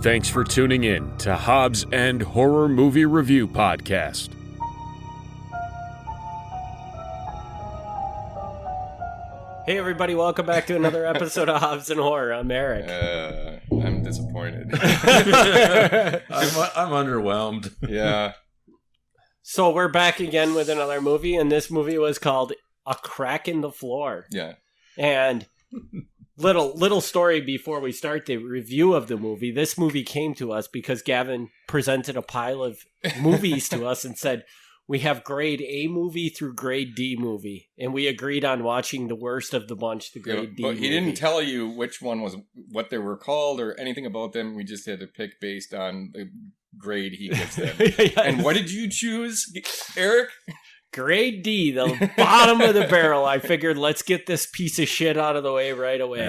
Thanks for tuning in to Hobbs and Horror Movie Review Podcast. Hey everybody, welcome back to another episode of Hobbs and Horror. I'm Eric. I'm disappointed. I'm underwhelmed. Yeah. So we're back again with another movie, and this movie was called A Crack in the Floor. Yeah. And little story before we start the review of the movie. This movie came to us because Gavin presented a pile of movies to us and said, we have grade A movie through grade D movie. And we agreed on watching the worst of the bunch, the grade D but movie. he didn't tell you which one was what they were called or anything about them. We just had to pick based on the grade he gives them. Yes. And what did you choose, Eric? Grade D, the bottom of the barrel. I figured, let's get this piece of shit out of the way right away.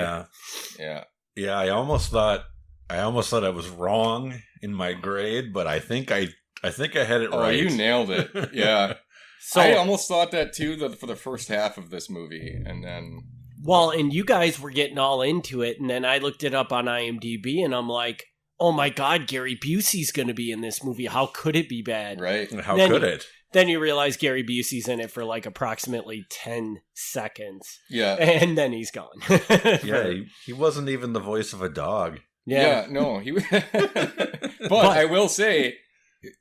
Yeah. I almost thought I was wrong in my grade, but I think I had it right. Oh, you nailed it. Yeah. So I almost thought that too for the first half of this movie, and then well, and you guys were getting all into it, and then I looked it up on IMDb, and I'm like, oh my god, Gary Busey's going to be in this movie. How could it be bad? right. How could it? Then you realize Gary Busey's in it for like approximately 10 seconds. Yeah. And then he's gone. Yeah, he wasn't even the voice of a dog. Yeah. No, he. But I will say,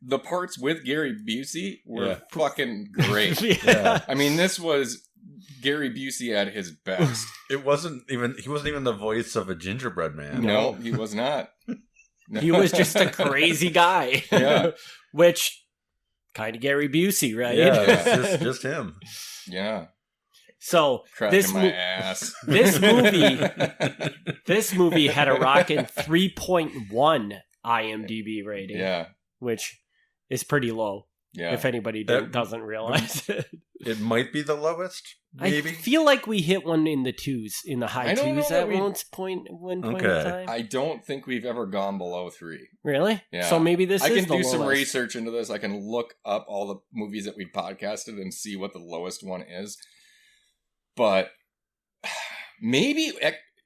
the parts with Gary Busey were fucking great. Yeah. I mean, this was Gary Busey at his best. He wasn't even the voice of a gingerbread man. No, he was not. No. He was just a crazy guy. Yeah. Which, kind of Gary Busey, right? Yeah, it's just him. Yeah. So, Cracking my ass. This movie had a rockin' 3.1 IMDb rating. Yeah. Which is pretty low. Yeah. If anybody doesn't realize it. It might be the lowest, maybe. I feel like we hit one in the high I don't know twos that at we- one point in Okay. time. I don't think we've ever gone below 3. Really? Yeah. So maybe this I is can the do some lowest. research into this. I can look up all the movies that we podcasted and see what the lowest one is. But maybe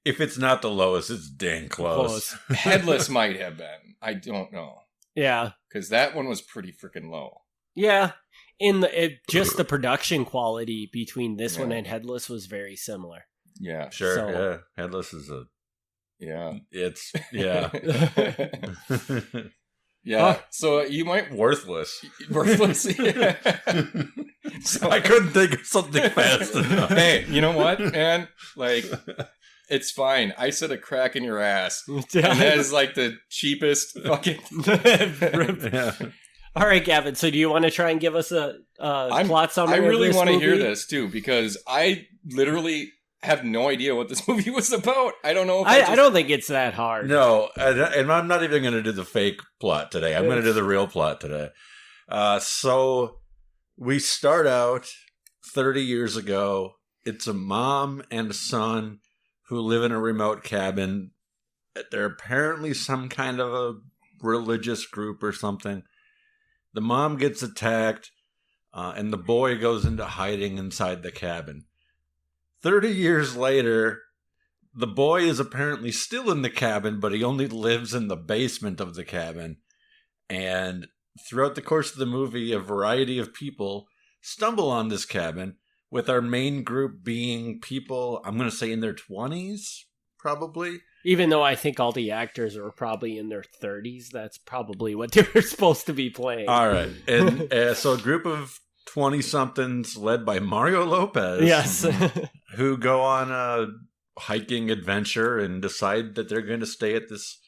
If it's not the lowest, it's dang close. Headless might have been. I don't know. Yeah. Because that one was pretty freaking low. Yeah. Just the production quality between this one and Headless was very similar. Yeah. Sure, So- yeah. Headless is Yeah. it's, yeah. Yeah. Huh. So you might Worthless. worthless. Yeah. So I couldn't think of something fast enough. Hey, you know what, man? Like, it's fine. I said a crack in your ass. And that is like the cheapest fucking. Yeah. All right, Gavin. So do you want to try and give us a plot summary? I really want to hear this too, because I literally have no idea what this movie was about. I don't know if I don't think it's that hard. No, and I'm not even going to do the fake plot today. I'm going to do the real plot today. So we start out 30 years ago. It's a mom and a son who live in a remote cabin. They're apparently some kind of a religious group or something. The mom gets attacked, and the boy goes into hiding inside the cabin. 30 years later, the boy is apparently still in the cabin, but he only lives in the basement of the cabin. And throughout the course of the movie, a variety of people stumble on this cabin, with our main group being people, I'm going to say in their 20s, probably. Even though I think all the actors are probably in their 30s, that's probably what they were supposed to be playing. All right. And so a group of 20-somethings led by Mario Lopez. Yes. Who go on a hiking adventure and decide that they're going to stay at this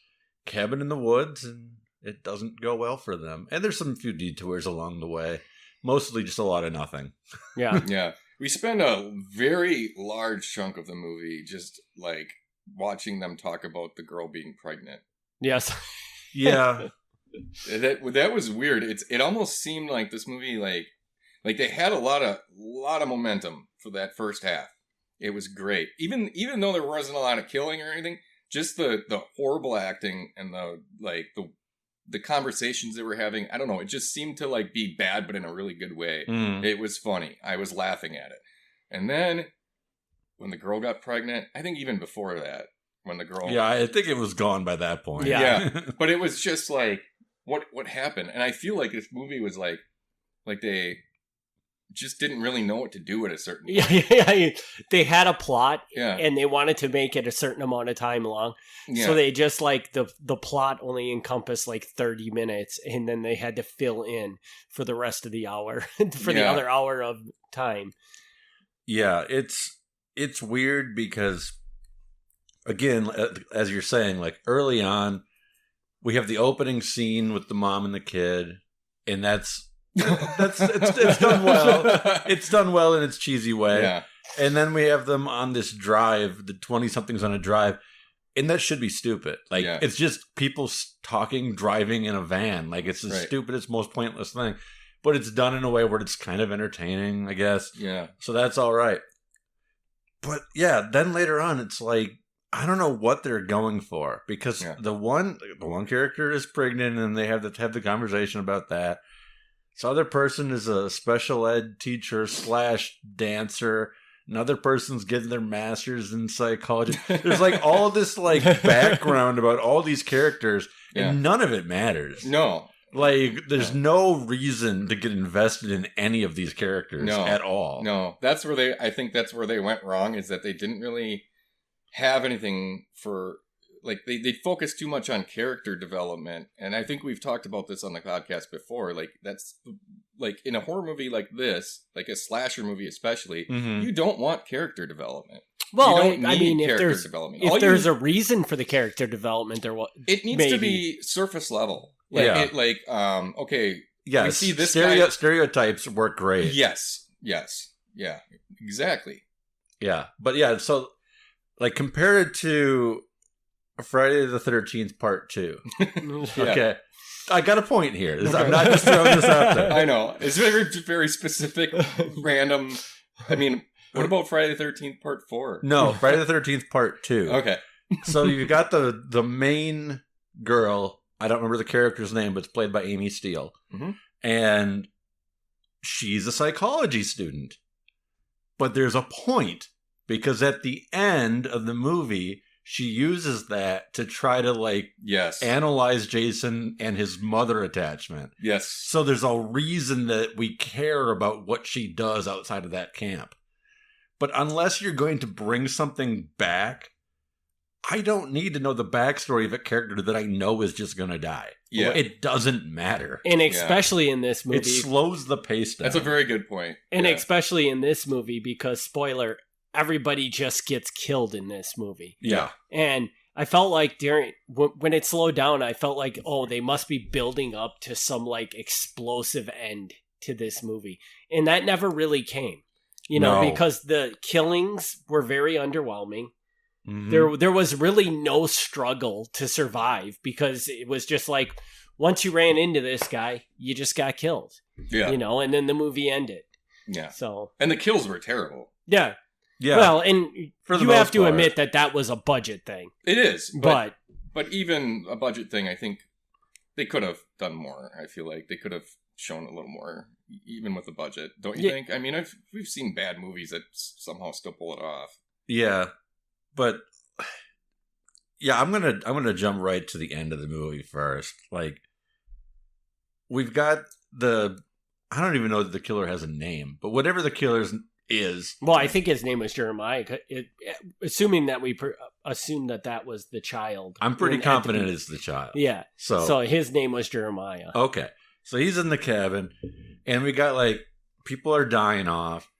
cabin in the woods, and it doesn't go well for them. And there's some few detours along the way. Mostly just a lot of nothing. Yeah. Yeah. We spend a very large chunk of the movie just like watching them talk about the girl being pregnant. Yes. Yeah. That was weird. It almost seemed like this movie like they had a lot of momentum for that first half. It was great. Even though there wasn't a lot of killing or anything, just the horrible acting and the conversations they were having, I don't know, it just seemed to like be bad but in a really good way. It was funny. I was laughing at it. And then when the girl got pregnant, I think even before that, when the girl. Yeah, I think it was gone by that point. Yeah. But it was just like what happened, and I feel like this movie was like they just didn't really know what to do at a certain point. Yeah. They had a plot, Yeah. and they wanted to make it a certain amount of time long. Yeah. So they just like the plot only encompassed like 30 minutes, and then they had to fill in for the rest of the hour, for the other hour of time. Yeah, it's weird because, again, as you're saying, like early on, we have the opening scene with the mom and the kid, and it's done well. It's done well in its cheesy way. Yeah. And then we have them on this drive, the 20-somethings on a drive, and that should be stupid. Like, it's just people talking, driving in a van. Like, it's the stupidest, most pointless thing. But it's done in a way where it's kind of entertaining, I guess. Yeah. So that's all right. But, yeah, then later on, it's like, I don't know what they're going for. Because the one character is pregnant, and they have to have the conversation about that. This other person is a special ed teacher / dancer. Another person's getting their master's in psychology. There's like all this like background about all these characters, and none of it matters. No. Like, there's no reason to get invested in any of these characters at all. No. I think that's where they went wrong, is that they didn't really have anything for... Like, they focus too much on character development, and I think we've talked about this on the podcast before. Like, that's, like, in a horror movie like this, like a slasher movie especially, you don't want character development. Well, I mean, if there's a reason for the character development, it needs to be surface level. Like, okay, yeah, we see this stereotypes work great. Yes, yeah, exactly. Yeah, but yeah, so, like, compared to Friday the 13th Part 2. Okay. I got a point here. I'm not just throwing this out there. I know. It's very, very specific, random. I mean, what about Friday the 13th Part 4? No, Friday the 13th Part 2. Okay. So you got the main girl. I don't remember the character's name, but it's played by Amy Steele. Mm-hmm. And she's a psychology student. But there's a point, because at the end of the movie, she uses that to try to, like, analyze Jason and his mother attachment. Yes. So there's a reason that we care about what she does outside of that camp. But unless you're going to bring something back, I don't need to know the backstory of a character that I know is just going to die. Yeah. It doesn't matter. And especially in this movie. It slows the pace down. That's a very good point. And especially in this movie, because, spoiler, everybody just gets killed in this movie. Yeah. And I felt like when it slowed down, I felt like, oh, they must be building up to some like explosive end to this movie. And that never really came, because the killings were very underwhelming. Mm-hmm. There was really no struggle to survive, because it was just like, once you ran into this guy, you just got killed. Yeah. And then the movie ended. Yeah. So. And the kills were terrible. Yeah. Yeah. Well, and you have to admit that was a budget thing. It is. But even a budget thing, I think they could have done more. I feel like they could have shown a little more, even with the budget. Don't you think? I mean, we've seen bad movies that somehow still pull it off. Yeah. But yeah, I'm gonna jump right to the end of the movie first. Like, we've got I don't even know that the killer has a name, but whatever the killer's is. Well, I think his name was Jeremiah. Assuming that we assumed that was the child. I'm pretty confident it's the child. Yeah. So his name was Jeremiah. Okay. So he's in the cabin, and we got, like, people are dying off.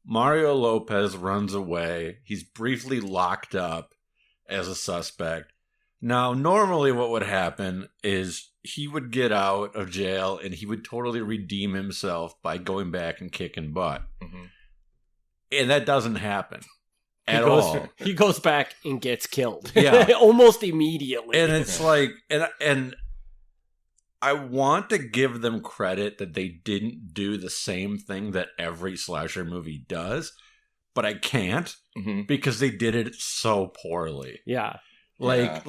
Mario Lopez runs away. He's briefly locked up as a suspect. Now, normally what would happen is he would get out of jail, and he would totally redeem himself by going back and kicking butt. Mm-hmm. And that doesn't happen at all. He goes back and gets killed. Yeah. Almost immediately. And it's like, and I want to give them credit that they didn't do the same thing that every slasher movie does, but I can't because they did it so poorly. Yeah. Like,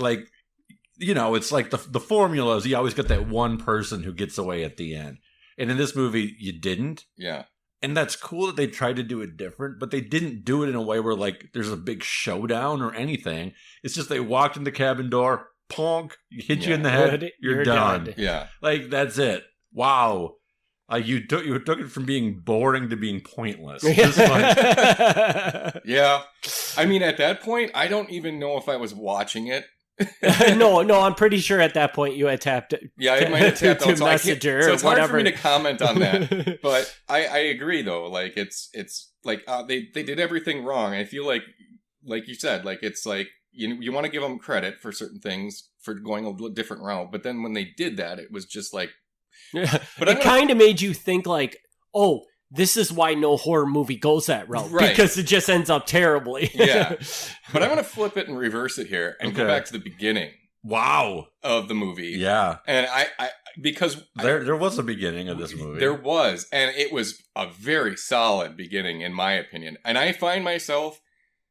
it's like the formula is you always got that one person who gets away at the end. And in this movie, you didn't. Yeah. And that's cool that they tried to do it different, but they didn't do it in a way where, like, there's a big showdown or anything. It's just they walked in the cabin door, ponk, hit you in the head, you're done. Yeah. Like, that's it. Wow. You took it from being boring to being pointless. Just like, Yeah. I mean, at that point, I don't even know if I was watching it. no, I'm pretty sure at that point you had tapped. Yeah, I might have tapped out. To Messenger so it's or whatever. hard for me to comment on that. But I agree, though. Like, it's like they did everything wrong. I feel like you said, like, it's like you want to give them credit for certain things for going a different route. But then when they did that, it was just like, but it kind of made you think like, oh, this is why no horror movie goes that route. Right. Because it just ends up terribly. Yeah. But I'm going to flip it and reverse it here and go back to the beginning. Wow. Of the movie. Yeah. And because there was a beginning of this movie. There was. And it was a very solid beginning, in my opinion. And I find myself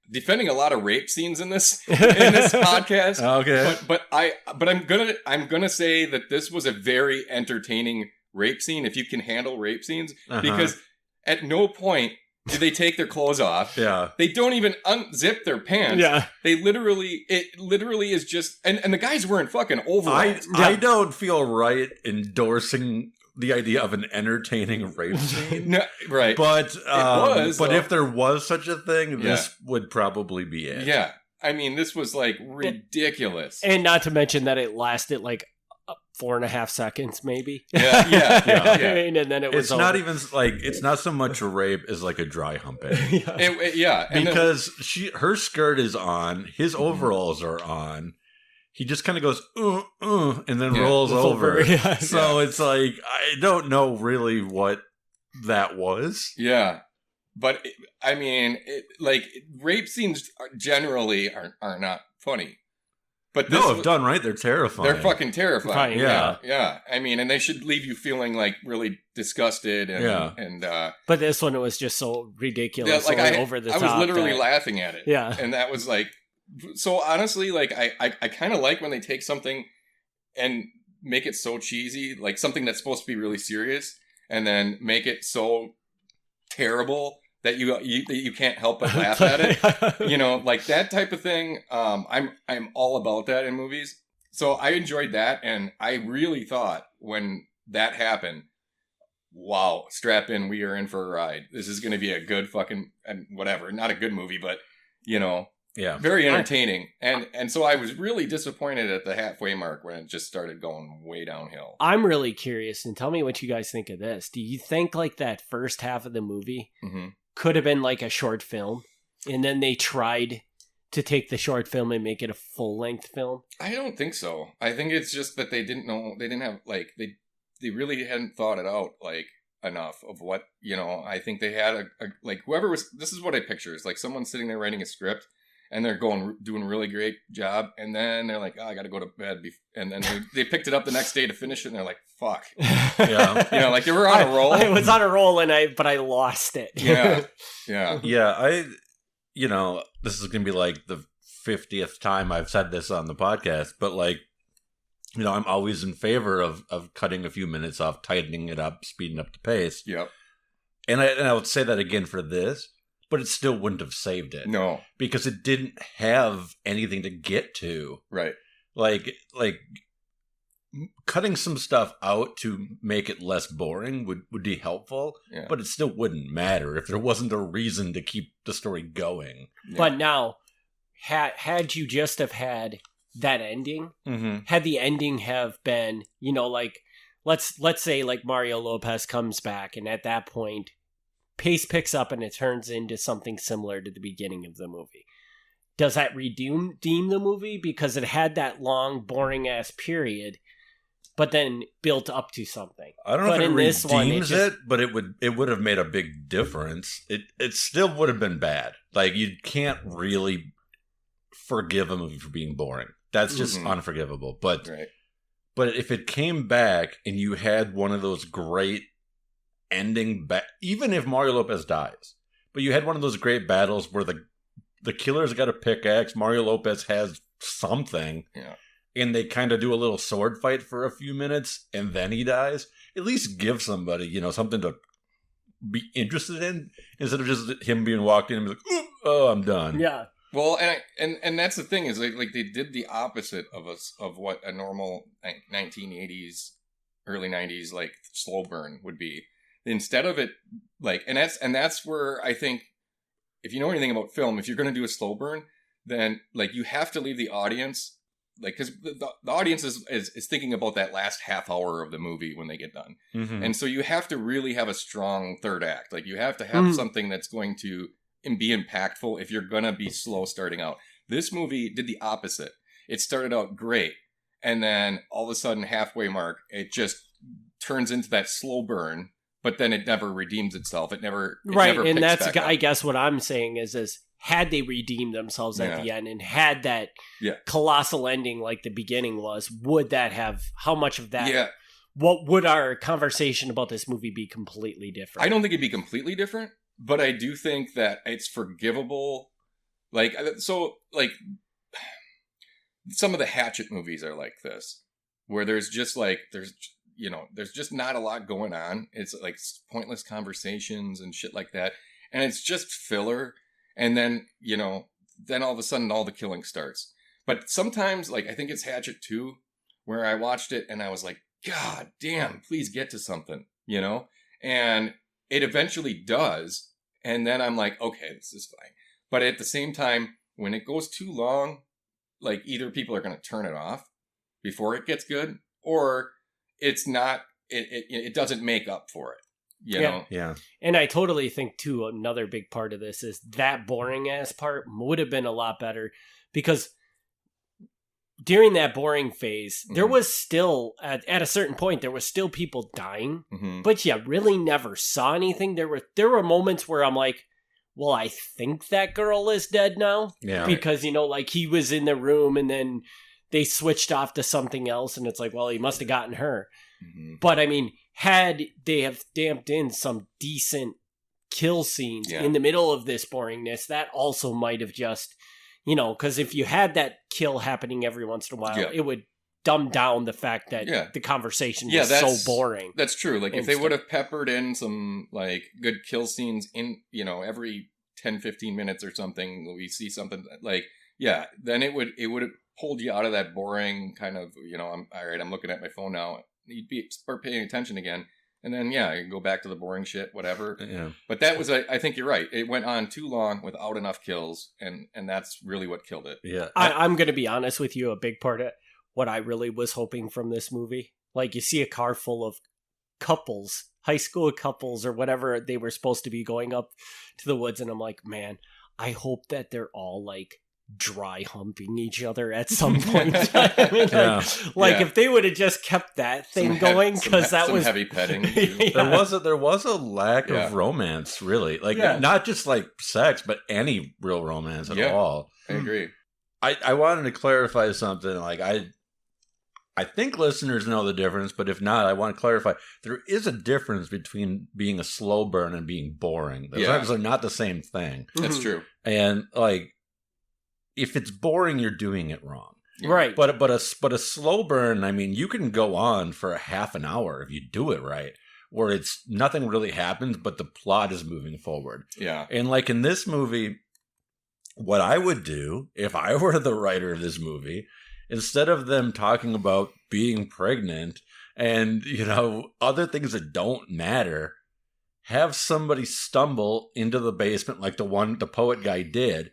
defending a lot of rape scenes in this podcast. Okay. But I'm gonna say that this was a very entertaining rape scene if you can handle rape scenes, because at no point do they take their clothes off. Yeah. They don't even unzip their pants. Yeah. It literally is just and the guy's wearing fucking overalls. I don't feel right endorsing the idea of an entertaining rape scene. No, right. But but if there was such a thing, this would probably be it. Yeah. I mean, this was like ridiculous. And not to mention that it lasted like 4.5 seconds, maybe. Yeah. And then it was not even like, it's not so much a rape as like a dry humping. Because her skirt is on, his overalls are on. He just kind of goes, and then rolls over. Yeah. So it's like, I don't know really what that was. Yeah. But, I mean, rape scenes generally are not funny. But if done right, they're terrifying. They're fucking terrifying. Yeah. Yeah. I mean, and they should leave you feeling, like, really disgusted. But this one, it was just so ridiculous. Like, over the top. I was literally laughing at it. Yeah. And that was like... So honestly, like I kind of like when they take something and make it so cheesy, like something that's supposed to be really serious, and then make it so terrible that you can't help but laugh at it. You know, like that type of thing. I'm all about that in movies. So I enjoyed that, and I really thought when that happened, wow, strap in, we are in for a ride. This is going to be a good fucking and whatever. Not a good movie, but you know. Yeah, very entertaining, and so I was really disappointed at the halfway mark when it just started going way downhill. I'm really curious, and tell me what you guys think of this. Do you think like that first half of the movie could have been like a short film, and then they tried to take the short film and make it a full-length film? I don't think so. I think it's just that they didn't know, they didn't have like they really hadn't thought it out like enough of what, you know. I think they had a like whoever was. This is what I picture is like someone sitting there writing a script. And they're doing a really great job. And then they're like, I got to go to bed. And then they picked it up the next day to finish it. And they're like, fuck. Yeah. You know, like they were on a roll. I was on a roll but I lost it. Yeah. Yeah. Yeah. You know, this is going to be like the 50th time I've said this on the podcast. But like, you know, I'm always in favor of cutting a few minutes off, tightening it up, speeding up the pace. Yep. And I would say that again for this. But it still wouldn't have saved it. No. Because it didn't have anything to get to. Right. Like cutting some stuff out to make it less boring would be helpful. Yeah. But it still wouldn't matter if there wasn't a reason to keep the story going. Yeah. But now, had you just have had that ending, had the ending have been, you know, like, let's say like Mario Lopez comes back and at that point, pace picks up and it turns into something similar to the beginning of the movie. Does that redeem the movie? Because it had that long, boring-ass period, but then built up to something. I don't know if it redeems it, but it would have made a big difference. It still would have been bad. Like, you can't really forgive a movie for being boring. That's just unforgivable. But if it came back and you had one of those great ending even if Mario Lopez dies, but you had one of those great battles where the killer's got a pickaxe, Mario Lopez has something, and they kind of do a little sword fight for a few minutes, and then he dies. At least give somebody, you know, something to be interested in, instead of just him being walked in and be like, oh, I'm done. Yeah. Well, and that's the thing is like they did the opposite of what a normal 1980s, early 90s like slow burn would be. Instead of it like, and that's where I think if you know anything about film, if you're going to do a slow burn, then like you have to leave the audience like because the audience is thinking about that last half hour of the movie when they get done, and so you have to really have a strong third act. Like you have to have something that's going to and be impactful if you're gonna be slow starting out. This movie did the opposite. It started out great, and then all of a sudden, halfway mark, it just turns into that slow burn. But then it never redeems itself. It never and picks that's back up. I guess what I'm saying is had they redeemed themselves at the end and had that colossal ending like the beginning was, would that have how much of that? Yeah. What would our conversation about this movie be completely different? I don't think it'd be completely different. But I do think that it's forgivable. Like, so, like, some of the Hatchet movies are like this, where there's just not a lot going on. It's like pointless conversations and shit like that. And it's just filler. And then, then all of a sudden all the killing starts. But sometimes, like, I think it's Hatchet 2, where I watched it and I was like, God damn, please get to something, And it eventually does. And then I'm like, okay, this is fine. But at the same time, when it goes too long, like either people are going to turn it off before it gets good, or it's not, it doesn't make up for it. You know? Yeah. And I totally think too, another big part of this is that boring ass part would have been a lot better because during that boring phase, there was still, at a certain point, there was still people dying, but you really never saw anything. There were moments where I'm like, well, I think that girl is dead now. Yeah. Because, like he was in the room and then they switched off to something else and it's like, well, he must have gotten her. But I mean, had they have damped in some decent kill scenes in the middle of this boringness, that also might have just... because if you had that kill happening every once in a while, it would dumb down the fact that the conversation was so boring. That's true. Like if they would have peppered in some like good kill scenes in, every 10, 15 minutes or something, we see something like, then it would have pulled you out of that boring kind of, I'm looking at my phone now. You'd start paying attention again. And then, you can go back to the boring shit, whatever. Yeah. But that was, I think you're right. It went on too long without enough kills, and that's really what killed it. Yeah. I'm going to be honest with you. A big part of what I really was hoping from this movie, like you see a car full of couples, high school couples or whatever they were supposed to be going up to the woods, and I'm like, man, I hope that they're all like dry humping each other at some point. I mean, if they would have just kept that thing going, because that was heavy petting. There was a lack of romance, really. Like not just like sex, but any real romance at all. I agree. I wanted to clarify something. Like I think listeners know the difference, but if not, I want to clarify. There is a difference between being a slow burn and being boring. They're not the same thing. That's true. And like, if it's boring, you're doing it wrong. Right. But a slow burn, I mean, you can go on for a half an hour if you do it right, where it's nothing really happens, but the plot is moving forward. Yeah. And like in this movie, what I would do if I were the writer of this movie, instead of them talking about being pregnant and, other things that don't matter, have somebody stumble into the basement like the poet guy did.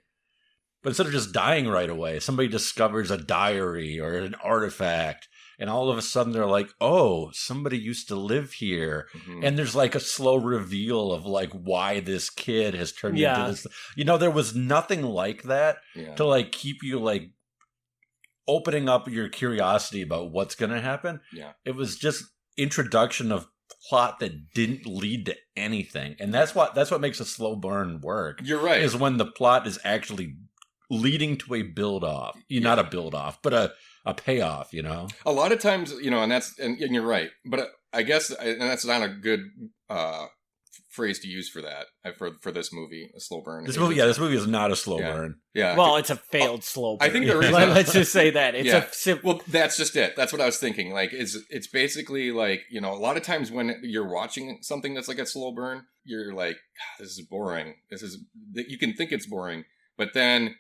But instead of just dying right away, somebody discovers a diary or an artifact, and all of a sudden they're like, oh, somebody used to live here. And there's like a slow reveal of like why this kid has turned into this. There was nothing like that to like keep you like opening up your curiosity about what's going to happen. Yeah. It was just introduction of plot that didn't lead to anything. And that's what makes a slow burn work. You're right. Is when the plot is actually leading to a build-off. Not a build-off, but a payoff, A lot of times, and you're right. But I guess, and that's not a good phrase to use for that, for this movie, a slow burn. This movie is not a slow burn. Yeah. Well, it's a failed slow burn. I think the reason... Let's just say that. Well, that's just it. That's what I was thinking. Like, it's basically like, a lot of times when you're watching something that's like a slow burn, you're like, this is boring. You can think it's boring, but then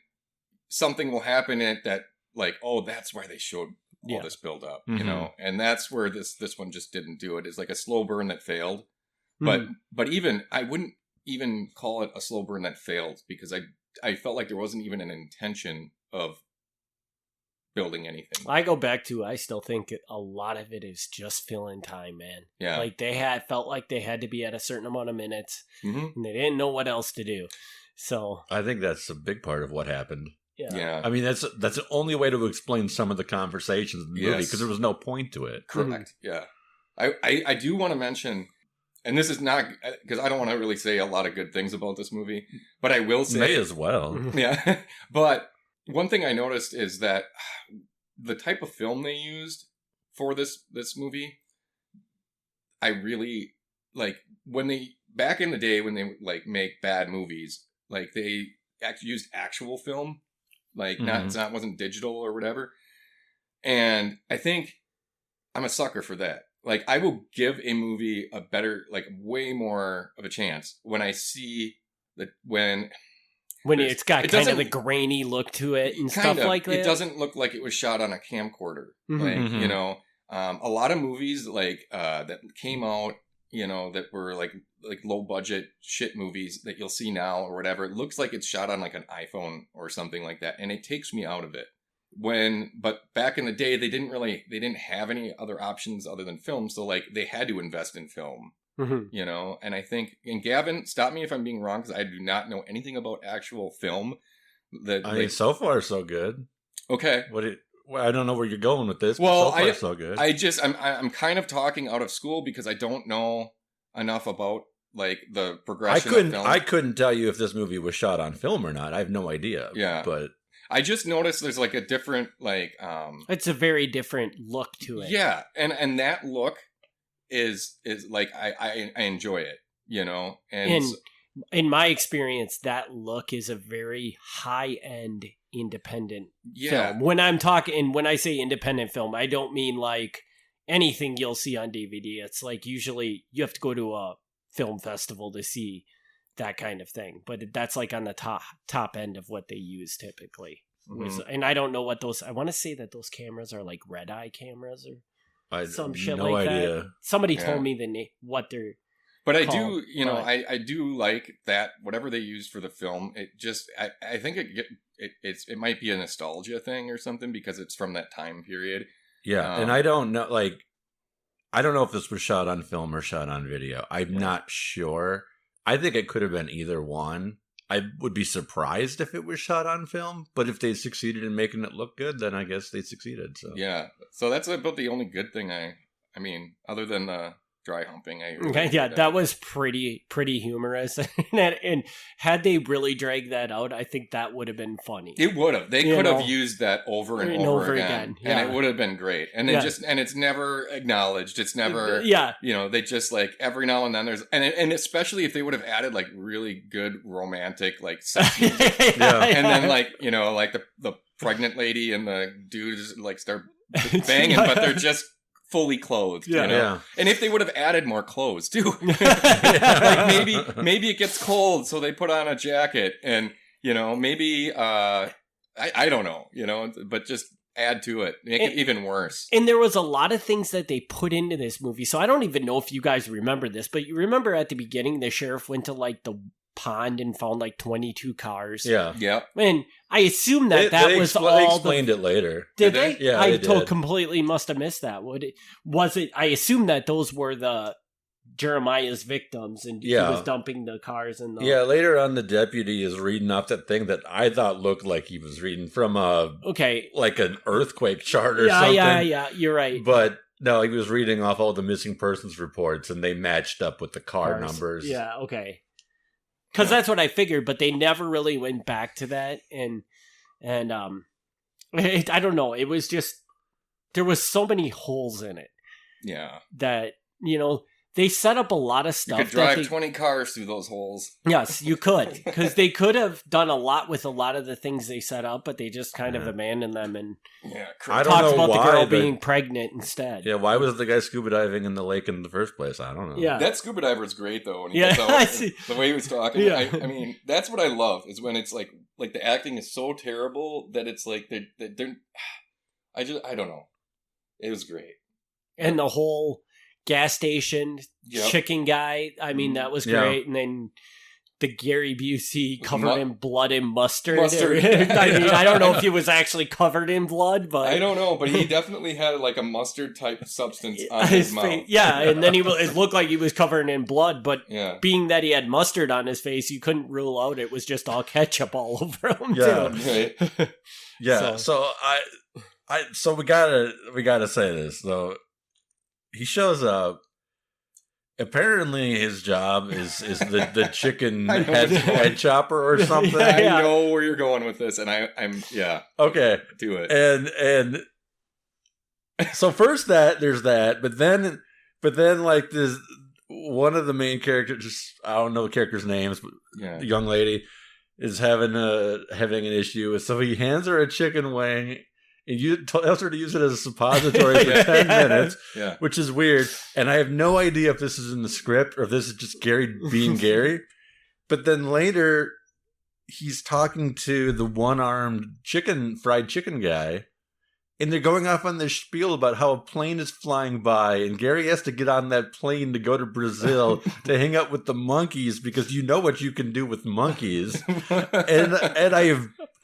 something will happen in it that like, oh, that's why they showed all this build up, you know, and that's where this one just didn't do it. It's like a slow burn that failed, but even I wouldn't even call it a slow burn that failed because I felt like there wasn't even an intention of building anything. I go back to, I still think a lot of it is just filling time, man. Yeah. Like felt like they had to be at a certain amount of minutes and they didn't know what else to do. So I think that's a big part of what happened. Yeah. I mean, that's the only way to explain some of the conversations in the movie because there was no point to it. Correct. Yeah. I do want to mention, and this is not because I don't want to really say a lot of good things about this movie, but I will say may as well. Yeah. But one thing I noticed is that the type of film they used for this movie, I really like back in the day when they like make bad movies, like they actually used actual film. Like it wasn't digital or whatever. And I think I'm a sucker for that. Like I will give a movie a better, like way more of a chance when I see that when it's got kind of the grainy look to it and stuff like that. It doesn't look like it was shot on a camcorder. Like, you know, a lot of movies like that came out, you know, that were like low budget shit movies that you'll see now or whatever. It looks like it's shot on like an iPhone or something like that. And it takes me out of it. But back in the day, they didn't have any other options other than film. So like they had to invest in film, you know? And I think, and Gavin, stop me if I'm being wrong, because I do not know anything about actual film. mean, so far so good. Okay. I don't know where you're going with this. Well, but so far so good. I'm kind of talking out of school because I don't know enough about like the progression of film. I couldn't tell you if this movie was shot on film or not. I have no idea. Yeah. But I just noticed there's like a different like it's a very different look to it. Yeah, and that look is like I enjoy it, you know. And in my experience, that look is a very high-end independent film. When I say independent film, I don't mean like anything you'll see on DVD. It's like usually you have to go to a film festival to see that kind of thing. But that's like on the top end of what they use typically. And I don't know what I want to say that those cameras are like red eye cameras or some shit no like idea. that. Somebody told me what they're But I called, do, you know, I do like that whatever they used for the film. It just I think it might be a nostalgia thing or something because it's from that time period. Yeah, and I don't know if this was shot on film or shot on video. I'm not sure. I think it could have been either one. I would be surprised if it was shot on film, but if they succeeded in making it look good, then I guess they succeeded. So yeah, so that's about the only good thing I mean, other than the dry humping. That was pretty humorous. And had they really dragged that out, I think that would have been funny. It would have. They could have used that over and over again. Yeah. And it would have been great. And and it's never acknowledged. It's never, you know, they just like every now and then there's, and especially if they would have added like really good romantic, like sex music. And then like, you know, like the pregnant lady and the dudes like start banging, but they're just fully clothed, you know? Yeah. And if they would have added more clothes too, like maybe it gets cold, so they put on a jacket, and you know, maybe I don't know, you know, but just add to it, make it even worse. And there was a lot of things that they put into this movie, so I don't even know if you guys remember this, but you remember at the beginning, the sheriff went to like the pond and found like 22 cars. Yeah. And I assume that was all. They explained it later. Did they? Yeah, I did. Completely must have missed that. Was it? I assume that those were the Jeremiah's victims, and he was dumping the cars in the. Yeah, later on, the deputy is reading off that thing that I thought looked like he was reading from like an earthquake chart or something. Yeah, you're right. But no, he was reading off all the missing persons reports, and they matched up with the car numbers. Yeah, okay. Because that's what I figured, but they never really went back to that, and I don't know. It was just there was so many holes in it. Yeah. That you know they set up a lot of You stuff. could drive 20 cars through those holes. Yes, you could, because they could have done a lot with a lot of the things they set up, but they just kind of abandoned them and I don't talked know about why, the girl but- being pregnant instead. Yeah, why was the guy scuba diving in the lake in the first place? I don't know. Yeah. That scuba diver is great though. When he Yeah, gets out, I see. The way he was talking. Yeah. I mean, that's what I love is when it's like the acting is so terrible that it's like they're I don't know. It was great. And the whole gas station Yep. chicken guy, I mean, that was Yeah. great. And then the Gary Busey covered in blood and mustard. Mustard. I mean, I don't know if he was actually covered in blood, but I don't know, but he definitely had like a mustard type substance on his mouth. face, yeah, and then it looked like he was covered in blood, but Yeah. being that he had mustard on his face, you couldn't rule out it was just all ketchup all over him Yeah. too. Right. Yeah. So so we gotta say this though. He shows up. Apparently, his job is the chicken I know. head chopper or something. Yeah. I know where you're going with this, and I'm Okay, do it. and so first there's that, but then like this one of the main characters, I don't know the characters' names, but Yeah. the young lady is having an issue, so he hands her a chicken wing. And tells her to use it as a suppository for 10 minutes, Yeah. which is weird. And I have no idea if this is in the script or if this is just Gary being Gary. But then later, he's talking to the one-armed fried chicken guy. And they're going off on this spiel about how a plane is flying by. And Gary has to get on that plane to go to Brazil to hang out with the monkeys because you know what you can do with monkeys. And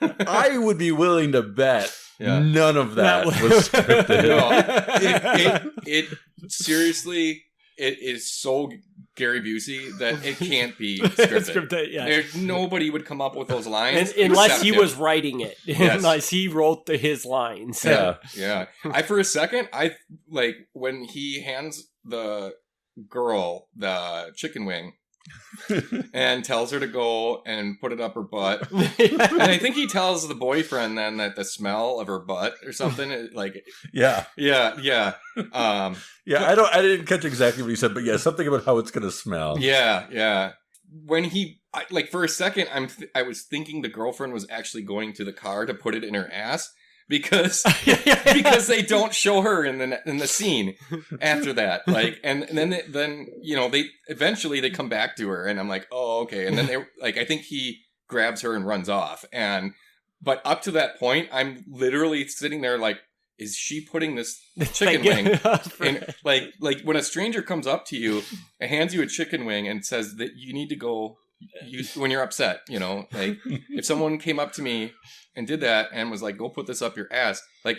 I would be willing to bet Yeah. none of that was scripted. No, it seriously, it is so Gary Busey that it can't be scripted. Yeah. There's nobody would come up with those lines Unless except he him. was writing it, Yes. unless he wrote his lines. Yeah. Yeah. For a second, I like when he hands the girl the chicken wing and tells her to go and put it up her butt. And I think he tells the boyfriend then that the smell of her butt or something, like, Yeah. yeah. Yeah, I didn't catch exactly what he said, but yeah, something about how it's going to smell. Yeah. When for a second, I was thinking the girlfriend was actually going to the car to put it in her ass because they don't show her in the scene after that. Like, and then they eventually they come back to her, and I'm like, oh, okay. And then I think he grabs her and runs off. But up to that point, I'm literally sitting there like, is she putting this chicken wing in, like when a stranger comes up to you and hands you a chicken wing and says that you need to go when you're upset, like if someone came up to me and did that and was like, go put this up your ass, like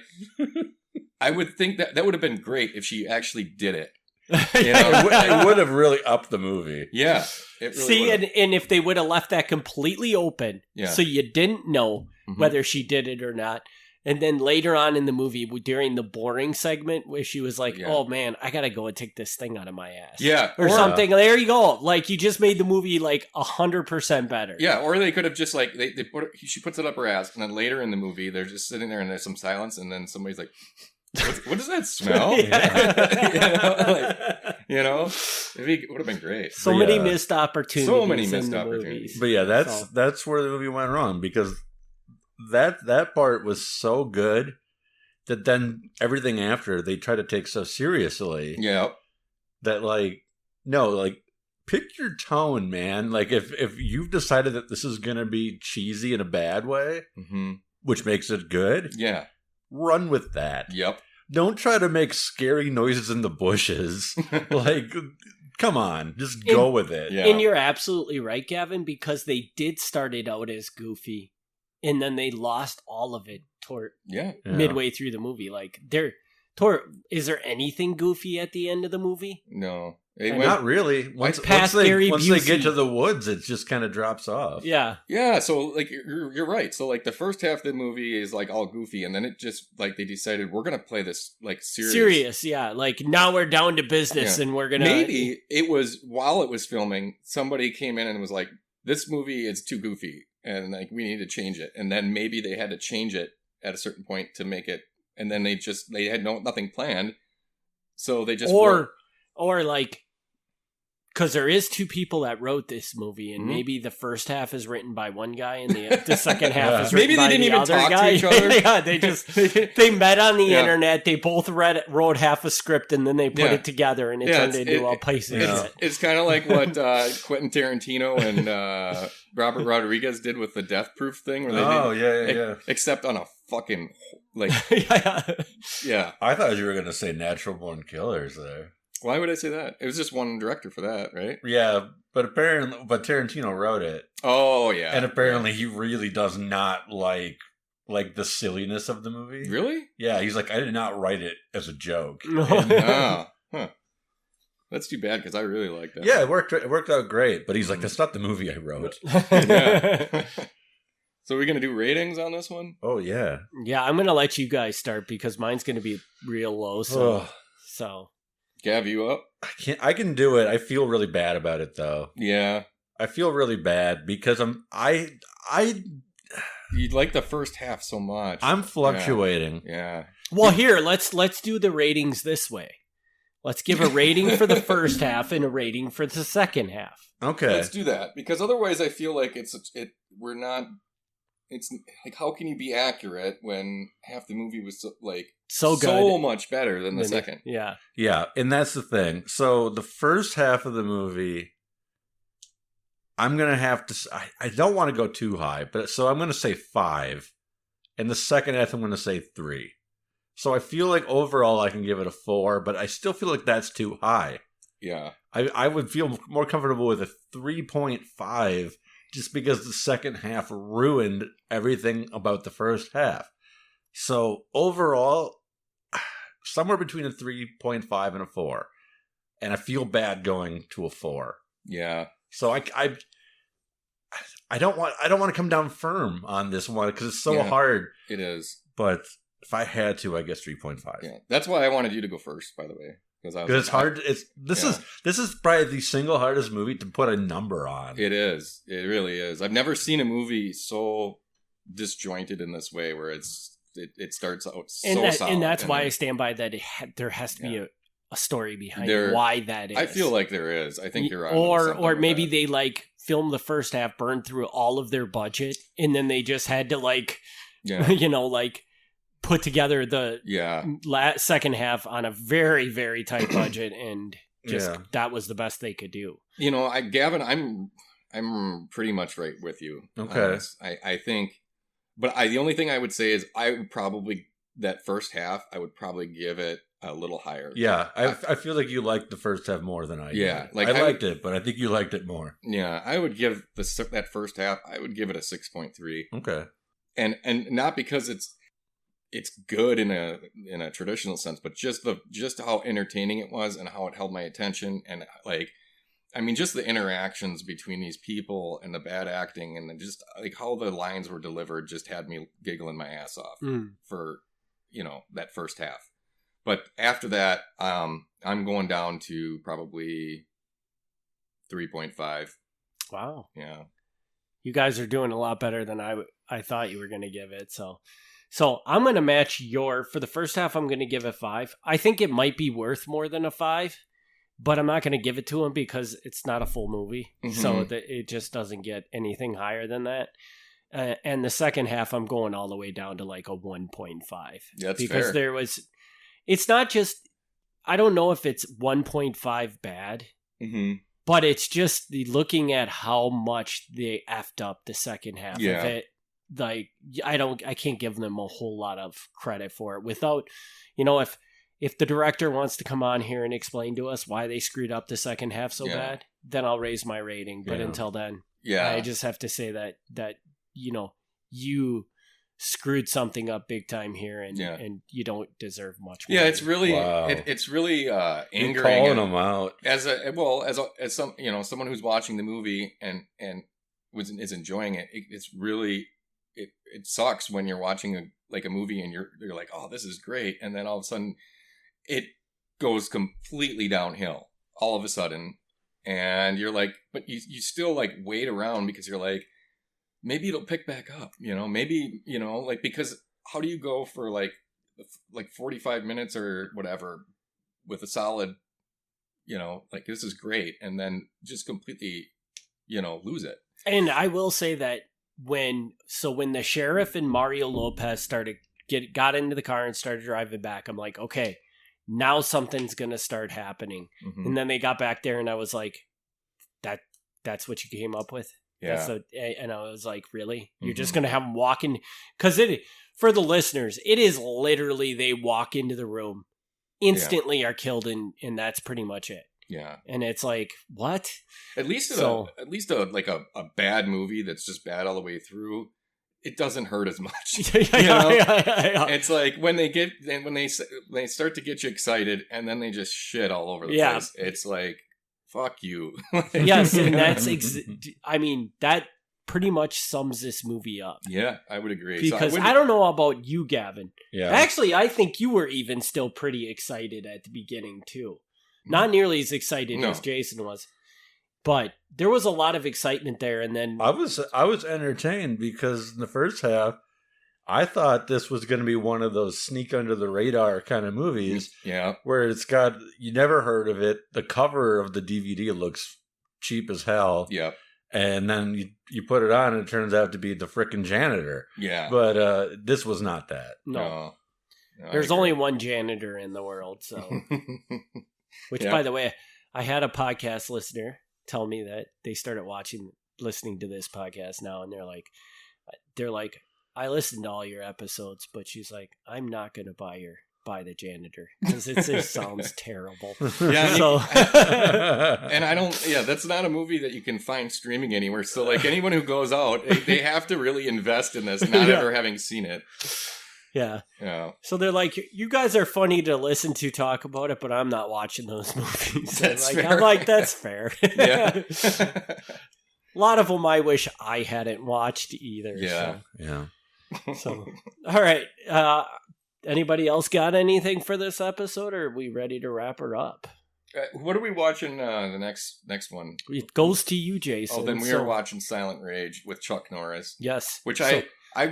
I would think that would have been great if she actually did it. It would have really upped the movie. Yeah. It really See, would've. and if they would have left that completely open, Yeah. so you didn't know Mhm. whether she did it or not. And then later on in the movie, during the boring segment, where she was like, Yeah. "Oh man, I gotta go and take this thing out of my ass," Yeah. or something. There you go. Like you just made the movie like 100% better. Yeah, or they could have just like she puts it up her ass, and then later in the movie they're just sitting there and there's some silence, and then somebody's like, "What does that smell?" It would have been great. So But many yeah. missed opportunities. So many in missed the opportunities. movies. But yeah, So- that's where the movie went wrong because that part was so good that then everything after they try to take so seriously Yeah. that pick your tone, man. Like if you've decided that this is gonna be cheesy in a bad way, Mm-hmm. which makes it good, Yeah. run with that. Yep. Don't try to make scary noises in the bushes. Like, come on, just go with it. Yeah. And you're absolutely right, Gavin, because they did start it out as goofy, and then they lost all of it toward Yeah. Yeah. midway through the movie. Like, is there anything goofy at the end of the movie? No. It And went- Not really. Once Past they Gary once they Busey. get to the woods, it just kind of drops off. Yeah, yeah. So like you're right. So like the first half of the movie is like all goofy, and then it just like they decided we're gonna play this like serious. Yeah. Like now we're down to business, Yeah. and we're gonna Maybe it was while it was filming, somebody came in and was like, "This movie is too goofy, and like we need to change it." And then maybe they had to change it at a certain point to make it. And then they had nothing planned, so they just or like because there is two people that wrote this movie, and maybe the first half is written by one guy, and the second half is written maybe they by didn't the even other talk guy. to each other. Yeah, they met on the internet. They both wrote half a script, and then they put it together, and it turned into a piece of shit. It's kind of like what Quentin Tarantino and Robert Rodriguez did with the Death Proof thing. Where they did, except on a fucking yeah. I thought you were going to say Natural Born Killers there. Why would I say that? It was just one director for that, right? Yeah, but Tarantino wrote it. Oh yeah, and apparently he really does not like the silliness of the movie. Really? Yeah, he's like, I did not write it as a joke. That's too bad because I really like that. Yeah, it worked out great, but he's like, that's not the movie I wrote. So we're gonna do ratings on this one? Oh yeah, yeah. I'm gonna let you guys start because mine's gonna be real low. So. Gav, you up? I can do it. I feel really bad about it though. Yeah. I feel really bad because you like the first half so much. I'm fluctuating. Yeah. Well, here, let's do the ratings this way. Let's give a rating for the first half and a rating for the second half. Okay. Let's do that because otherwise I feel like it's like, how can you be accurate when half the movie was so good, so much better than the second? Yeah. Yeah, and that's the thing. So the first half of the movie, I'm going to have to... I don't want to go too high, so I'm going to say 5. And the second half, I'm going to say 3. So I feel like overall I can give it a 4, but I still feel like that's too high. Yeah. I would feel more comfortable with a 3.5 just because the second half ruined everything about the first half. So overall, somewhere between a 3.5 and a 4. And I feel bad going to a 4. Yeah. So I don't want to come down firm on this one because it's so hard. It is. But if I had to, I guess 3.5. Yeah. That's why I wanted you to go first, by the way. Because it's hard. This is probably the single hardest movie to put a number on. It is. It really is. I've never seen a movie so disjointed in this way, where it starts out solid. And that's why I stand by that. There has to be a story behind why that is. I feel like there is. I think you're on. Or maybe they filmed the first half, burned through all of their budget, and then they just had to put together the second half on a very, very tight budget, and that was the best they could do. Gavin, I'm pretty much right with you. Okay. I think, but the only thing I would say is I would probably, that first half, I would probably give it a little higher. Yeah, I feel like you liked the first half more than I did. Yeah, I liked it, but I think you liked it more. Yeah, I would give that first half, I would give it a 6.3. Okay. And not because it's good in a traditional sense, but just how entertaining it was and how it held my attention, and just the interactions between these people and the bad acting and just how the lines were delivered just had me giggling my ass off for that first half. But after that, I'm going down to probably 3.5. Wow. Yeah. You guys are doing a lot better than I thought you were going to give it. So I'm going to match for the first half, I'm going to give it 5. I think it might be worth more than a 5, but I'm not going to give it to him because it's not a full movie. Mm-hmm. So it just doesn't get anything higher than that. And the second half, I'm going all the way down to a 1.5. That's because fair. It's not just, I don't know if it's 1.5 bad, but it's just looking at how much they effed up the second half of it. I can't give them a whole lot of credit for it without, if the director wants to come on here and explain to us why they screwed up the second half so bad, then I'll raise my rating. But until then, I just have to say that you screwed something up big time here, and you don't deserve much more. Yeah, it's really it's really angering. You're calling them out as someone who's watching the movie and is enjoying it. It's really it sucks when you're watching a movie and you're like, oh, this is great, and then all of a sudden it goes completely downhill all of a sudden, and you're like, but you still wait around because you're like, maybe it'll pick back up, maybe, because how do you go for 45 minutes or whatever with a solid like this is great, and then just completely, lose it. And I will say that when the sheriff and Mario Lopez got into the car and started driving back, I'm like, okay, now something's gonna start happening. Mhm. And then they got back there, and I was like, that's what you came up with. Yeah. And I was like, really? You're just Mhm. gonna have them walk in? Because for the listeners, it is literally they walk into the room, instantly are killed, and that's pretty much it. Yeah. And it's like, what? At least like a bad movie that's just bad all the way through, it doesn't hurt as much. Yeah. It's like when they start to get you excited and then they just shit all over the Yeah. place. It's like, fuck you. Yes, and that's I mean, that pretty much sums this movie up. Yeah, I would agree. Because So I don't know about you, Gavin. Yeah. Actually, I think you were even still pretty excited at the beginning too. Not nearly as excited No. as Jason was, but there was a lot of excitement there. And then I was entertained because in the first half, I thought this was going to be one of those sneak under the radar kind of movies Yeah. where you never heard of it. The cover of the DVD looks cheap as hell. Yeah. And then you put it on and it turns out to be the frickin' janitor. Yeah. But this was not that. no, No, there's only one janitor in the world. So, which Yeah. by the way, I had a podcast listener tell me that they started listening to this podcast now, and they're like, I listened to all your episodes, but she's like, I'm not going to buy the janitor because it just sounds terrible. Yeah, So, and I don't. Yeah, that's not a movie that you can find streaming anywhere. So, like anyone who goes out, they have to really invest in this, not Yeah. ever having seen it. yeah. Yeah, So they're like, you guys are funny to listen to talk about it, but I'm not watching those movies. That's I'm fair. like, that's fair. yeah, A lot of them I wish I hadn't watched either. Yeah. Yeah. So all right. Anybody else got anything for this episode, or are we ready to wrap her up? What are we watching? The next one. It goes to you, Jason. Oh, then we So- are watching Silent Rage with Chuck Norris, Yes. which So- I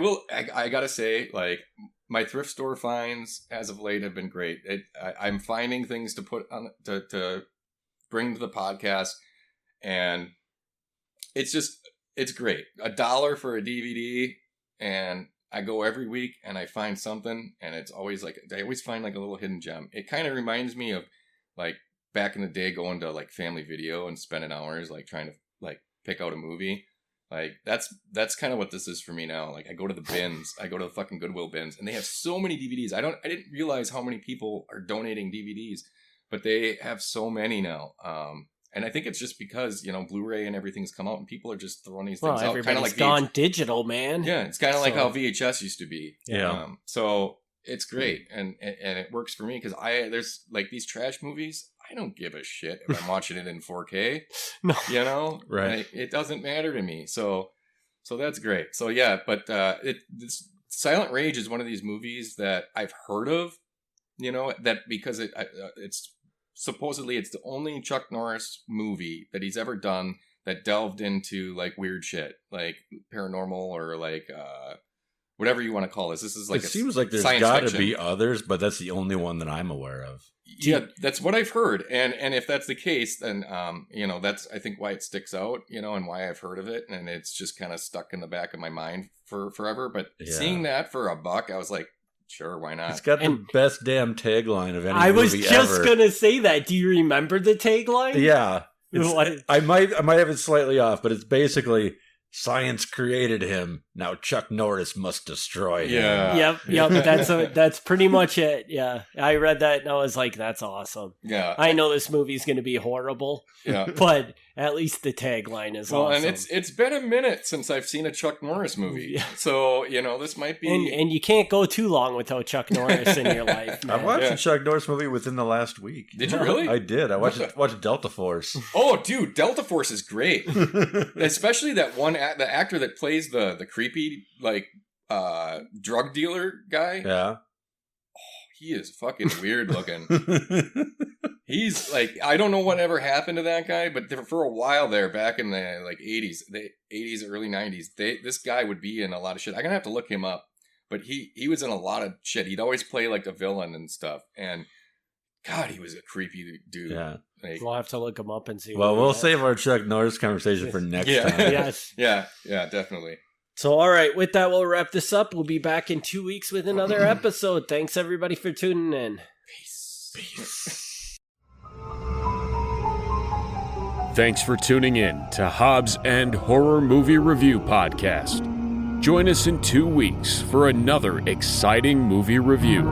gotta say, like my thrift store finds as of late have been great. I'm finding things to put on to bring to the podcast, and it's great. $1 for a DVD, and I go every week and I find something, and it's always like I always find like a little hidden gem. It kind of reminds me of like back in the day going to like Family Video and spending hours like trying to like pick out a movie. Like that's kind of what this is for me now. Like I go to the bins, I go to the fucking Goodwill bins, and they have so many DVDs. I didn't realize how many people are donating DVDs, but they have so many now. And I think it's just because Blu-ray and everything's come out, and people are just throwing these things out. Kind everybody's of like gone digital, man. Yeah, it's kind of like So- how VHS used to be. Yeah. So it's great, and it works for me because there's like these trash movies. I don't give a shit if I'm watching it in 4K. No. Right. Like, it doesn't matter to me. So that's great. So yeah, but this Silent Rage is one of these movies that I've heard of. That because it's supposedly it's the only Chuck Norris movie that he's ever done that delved into like weird shit, like paranormal or like whatever you want to call this. This is like It seems like there's science got to fiction. be others, but that's the only one that I'm aware of. Yeah, that's what I've heard, and if that's the case, then that's I think why it sticks out, and why I've heard of it, and it's just kind of stuck in the back of my mind for forever. But Yeah. seeing that for $1, I was like, sure, why not? It's got the And- best damn tagline of any I was movie just ever. gonna say that. Do you remember the tagline? Yeah. What? I might have it slightly off, but it's basically science created him. Now Chuck Norris must destroy him. Yeah. Yep. That's pretty much it. Yeah, I read that and I was like, "That's awesome." Yeah, I know this movie's going to be horrible, yeah. but at least the tagline is Well, awesome. and it's been a minute since I've seen a Chuck Norris movie, Yeah. so this might be. and you can't go too long without Chuck Norris in your life. I Man. watched Yeah. a Chuck Norris movie within the last week. Did you really? I did. I What watched Delta Force. Oh, dude, Delta Force is great. Especially that one the actor that plays the creepy like drug dealer guy. Yeah. He is fucking weird looking. He's like, I don't know whatever happened to that guy, but for a while there, back in the like 80s, early 90s, this guy would be in a lot of shit. I'm gonna have to look him up, but he was in a lot of shit. He'd always play like the villain and stuff, and God, he was a creepy dude. Yeah. Like, We'll have to look him up and see. Well, what we'll he save our Chuck Norris conversation for next Yeah. time. Yes. yeah, definitely. So, all right, with that, we'll wrap this up. We'll be back in 2 weeks with another episode. Thanks, everybody, for tuning in. Peace. Thanks for tuning in to Hobbs and Horror Movie Review Podcast. Join us in 2 weeks for another exciting movie review.